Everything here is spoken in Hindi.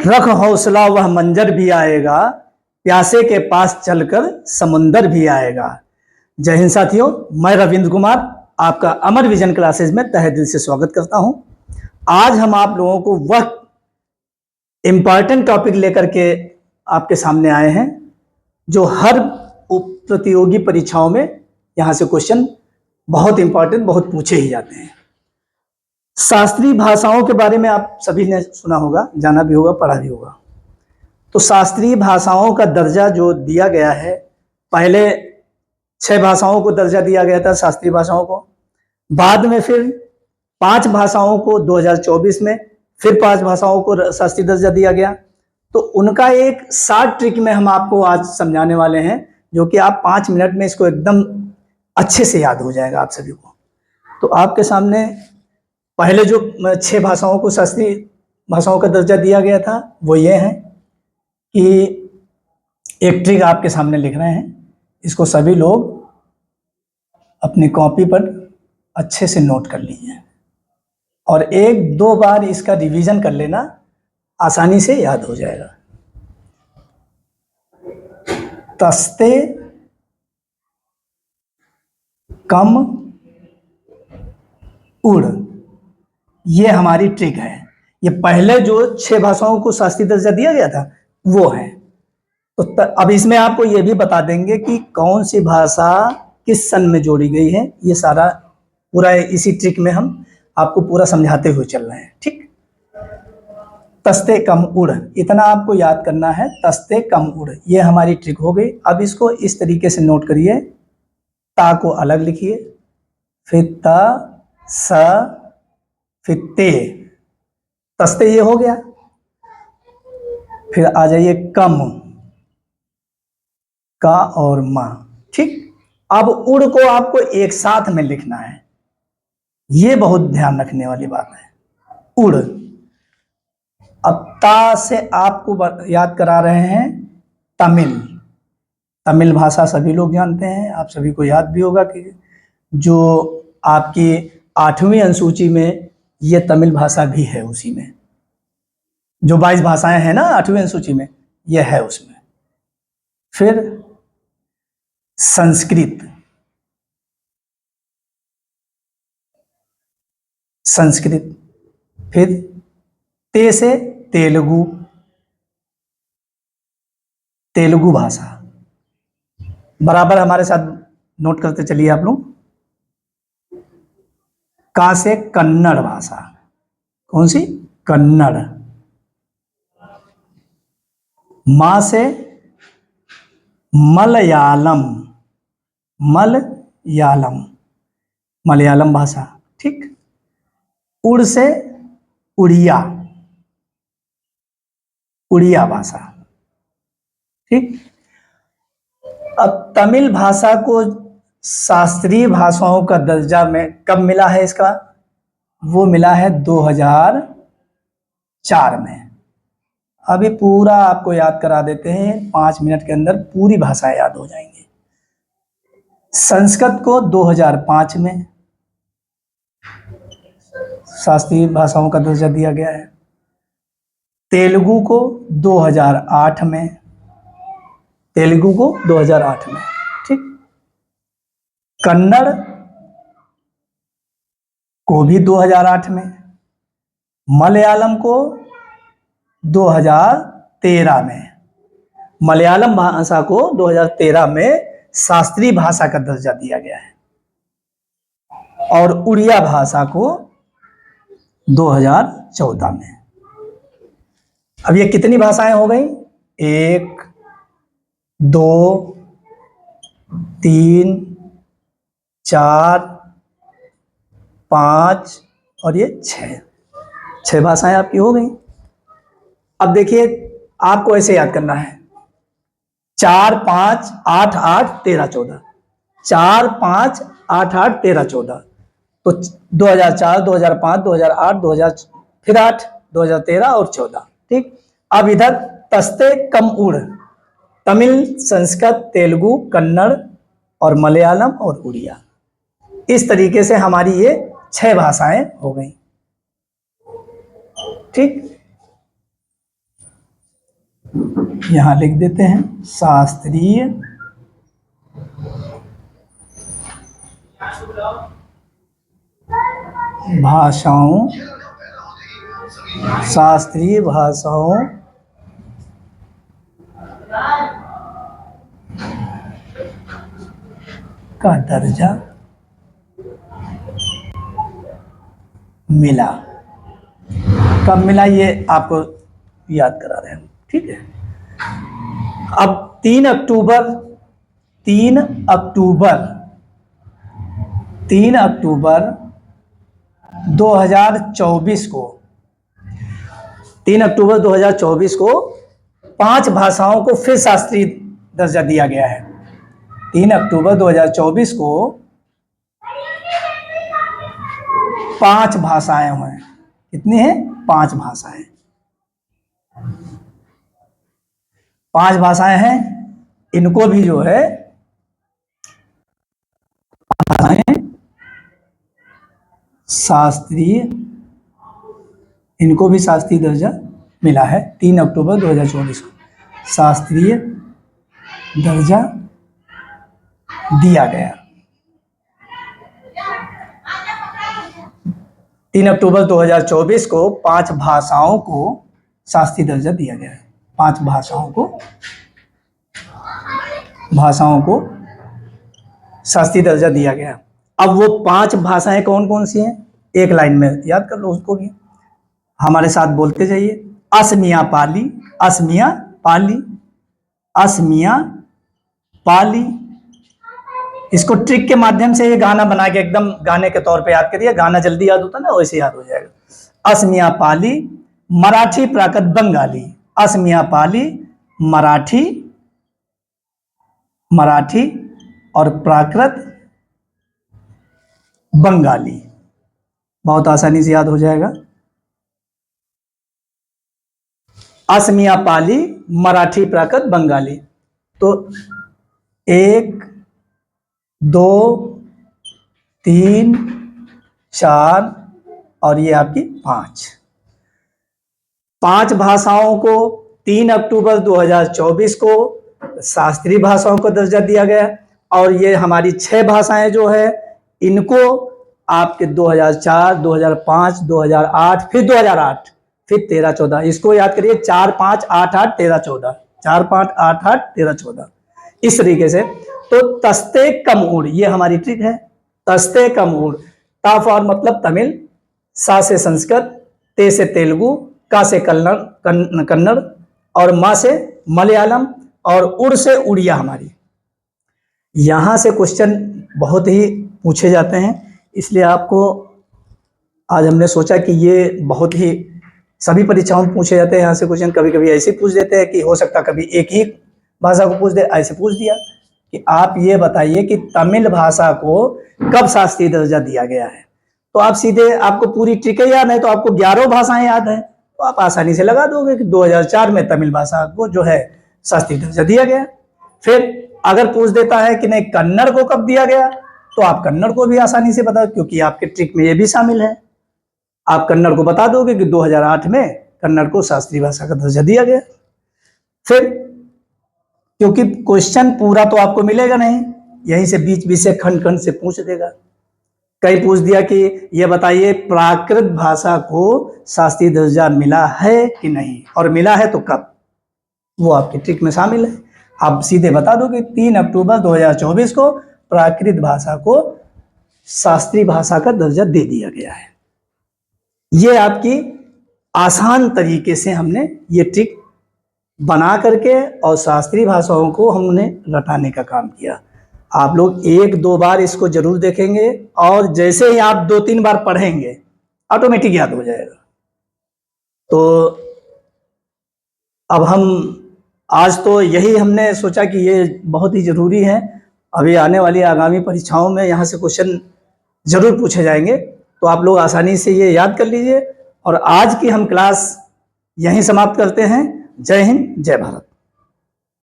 रख हौसला वह मंजर भी आएगा, प्यासे के पास चलकर समुंदर भी आएगा। जय हिंद साथियों, मैं रविंद्र कुमार आपका अमर विजन क्लासेस में तहे दिल से स्वागत करता हूं। आज हम आप लोगों को वह इंपॉर्टेंट टॉपिक लेकर के आपके सामने आए हैं जो हर प्रतियोगी परीक्षाओं में यहां से क्वेश्चन बहुत इंपॉर्टेंट, बहुत पूछे ही जाते हैं। शास्त्रीय भाषाओं के बारे में आप सभी ने सुना होगा, जाना भी होगा, पढ़ा भी होगा। तो शास्त्रीय भाषाओं का दर्जा जो दिया गया है, पहले 6 भाषाओं को दर्जा दिया गया था शास्त्रीय भाषाओं को, बाद में फिर 5 भाषाओं को 2024 में फिर 5 भाषाओं को शास्त्रीय दर्जा दिया गया। तो उनका एक शॉर्ट ट्रिक में हम आपको आज समझाने वाले हैं, जो कि आप 5 मिनट में इसको एकदम अच्छे से याद हो जाएगा आप सभी को। तो आपके सामने पहले जो 6 भाषाओं को शास्त्रीय भाषाओं का दर्जा दिया गया था वो ये है कि एक ट्रिक आपके सामने लिख रहे हैं, इसको सभी लोग अपनी कॉपी पर अच्छे से नोट कर लीजिए और 1-2 बार इसका रिवीजन कर लेना, आसानी से याद हो जाएगा। तस्ते कम उड़, ये हमारी ट्रिक है। ये पहले जो 6 भाषाओं को शास्त्रीय दर्जा दिया गया था वो है। तो अब इसमें आपको ये भी बता देंगे कि कौन सी भाषा किस सन में जोड़ी गई है। ये सारा पूरा इसी ट्रिक में हम आपको पूरा समझाते हुए चल रहे हैं, ठीक। तस्ते कम उड़, इतना आपको याद करना है, तस्ते कम उड़, ये हमारी ट्रिक हो गई। अब इसको इस तरीके से नोट करिए, ता को अलग लिखिए, फिर त, स, फिर ते, तस्ते ये हो गया। फिर आ जाइए कम, का और मा, ठीक। अब उड़ को आपको एक साथ में लिखना है, ये बहुत ध्यान रखने वाली बात है। उड़, अब ता से आपको याद करा रहे हैं तमिल। तमिल भाषा सभी लोग जानते हैं, आप सभी को याद भी होगा कि जो आपकी 8वीं अनुसूची में ये तमिल भाषा भी है, उसी में जो 22 भाषाएं हैं ना 8वीं अनुसूची में, ये है उसमें। फिर संस्कृत, संस्कृत, फिर ते से तेलुगु, तेलुगु भाषा। बराबर हमारे साथ नोट करते चलिए आप लोग। का से कन्नड़ भाषा, कौन सी? कन्नड़। मा से मलयालम, मलयालम, मलयालम भाषा, ठीक। उड़ से उड़िया, उड़िया भाषा, ठीक। अब तमिल भाषा को शास्त्रीय भाषाओं का दर्जा में कब मिला है इसका? वो मिला है 2004 में। अभी पूरा आपको याद करा देते हैं, 5 मिनट के अंदर पूरी भाषा याद हो जाएंगी। संस्कृत को 2005 में शास्त्रीय भाषाओं का दर्जा दिया गया है। तेलुगु को 2008 में, तेलुगु को 2008 में, ठीक। कन्नड़ को भी 2008 में, मलयालम को 2013 में, मलयालम भाषा को 2013 में शास्त्रीय भाषा का दर्जा दिया गया है, और उड़िया भाषा को 2014 में। अब ये कितनी भाषाएं हो गई? 1, 2, 3, 4, 5 और ये 6 भाषाएं आपकी हो गई। अब देखिए, आपको ऐसे याद करना है, 4, 5, 8, 8, 13, 14, 4, 5, 8, 8, 13, 14। तो 2004, 2005, 2008, 2000, फिर 8, 2013 और 14, ठीक। अब इधर तस्ते कम उड़, तमिल, संस्कृत, तेलुगु, कन्नड़ और मलयालम और उड़िया, इस तरीके से हमारी ये 6 भाषाएं हो गई, ठीक। यहां लिख देते हैं शास्त्रीय भाषाओं, शास्त्रीय भाषाओं का दर्जा मिला। कब मिला ये आपको याद करा रहे हैं, ठीक है। अब 3 अक्टूबर 2024 को 3 अक्टूबर 2024 को 5 भाषाओं को फिर शास्त्रीय दर्जा दिया गया है। 3 अक्टूबर 2024 को 5 भाषाएं हुए। कितनी है? 5 भाषाएं। 5 भाषाएं हैं। इनको भी जो है इनको भी शास्त्रीय दर्जा मिला है। 3 अक्टूबर 2024 को शास्त्रीय दर्जा दिया गया। 3 अक्टूबर 2024 को 5 भाषाओं को शास्त्रीय दर्जा दिया गया है। 5 भाषाओं को शास्त्रीय दर्जा दिया गया। अब वो 5 भाषाएं कौन कौन सी हैं? एक लाइन में याद कर लो उसको भी, हमारे साथ बोलते जाइए। असमिया पाली, असमिया पाली, असमिया पाली। इसको ट्रिक के माध्यम से ये गाना बना के एकदम गाने के तौर पे याद करिए। गाना जल्दी याद होता है ना, वैसे याद हो जाएगा। असमिया पाली, मराठी, प्राकृत, बंगाली। असमिया पाली, मराठी और प्राकृत बंगाली। बहुत आसानी से याद हो जाएगा। असमिया पाली, मराठी, प्राकृत, बंगाली। तो 1 2 3 4 और ये आपकी 5 भाषाओं को 3 अक्टूबर 2024 को शास्त्रीय भाषाओं को दर्जा दिया गया। और ये हमारी 6 भाषाएं जो है इनको आपके 2004, 2005, 2008, फिर 2008, फिर 13, 14। इसको याद करिए 4, 5, 8, 8, 13, 14। 4, 5, 8, 8, 13, 14 इस तरीके से। तो तस्ते कम उड़, ये हमारी ट्रिक है। तस्ते कम उड़, ता फॉर मतलब तमिल, सा से संस्कृत, ते से तेलुगु, का से कन्नड़ और मा से मलयालम और उड़ से उड़िया हमारी। यहां से क्वेश्चन बहुत ही पूछे जाते हैं, इसलिए आपको आज हमने सोचा कि ये बहुत ही सभी परीक्षाओं में पूछे जाते हैं यहाँ से क्वेश्चन। कभी कभी ऐसे पूछ देते हैं कि हो सकता कभी एक ही भाषा को पूछ दे। ऐसे पूछ दिया कि आप ये बताइए कि तमिल भाषा को कब शास्त्रीय दर्जा दिया गया है। तो आप सीधे, आपको पूरी ट्रिक याद है तो आपको 11 भाषाएं याद है, तो आप आसानी से लगा दोगे कि 2004 में तमिल भाषा को जो है शास्त्रीय दर्जा दिया गया। फिर अगर पूछ देता है कि नहीं कन्नड़ को कब दिया गया, तो आप कन्नड़ को भी आसानी से बता, क्योंकि आपके ट्रिक में ये भी शामिल है। आप कन्नड़ को बता दोगे कि 2008 में कन्नड़ को शास्त्रीय भाषा का दर्जा दिया गया। फिर क्योंकि क्वेश्चन पूरा तो आपको मिलेगा नहीं, यहीं से बीच बीच से खंड खंड से पूछ देगा। कहीं पूछ दिया कि ये बताइए प्राकृत भाषा को शास्त्रीय दर्जा मिला है कि नहीं, और मिला है तो कब, वो आपकी ट्रिक में शामिल है। आप सीधे बता दो कि 3 अक्टूबर 2024 को प्राकृत भाषा को शास्त्रीय भाषा का दर्जा दे दिया गया है। ये आपकी आसान तरीके से हमने ये ट्रिक बना करके और शास्त्रीय भाषाओं को हमने रटाने का काम किया। आप लोग 1-2 बार इसको जरूर देखेंगे और जैसे ही आप 2-3 बार पढ़ेंगे ऑटोमेटिक याद हो जाएगा। तो अब हम आज तो यही हमने सोचा कि ये बहुत ही ज़रूरी है। अभी आने वाली आगामी परीक्षाओं में यहाँ से क्वेश्चन ज़रूर पूछे जाएंगे, तो आप लोग आसानी से ये याद कर लीजिए। और आज की हम क्लास यहीं समाप्त करते हैं। जय हिंद, जय भारत।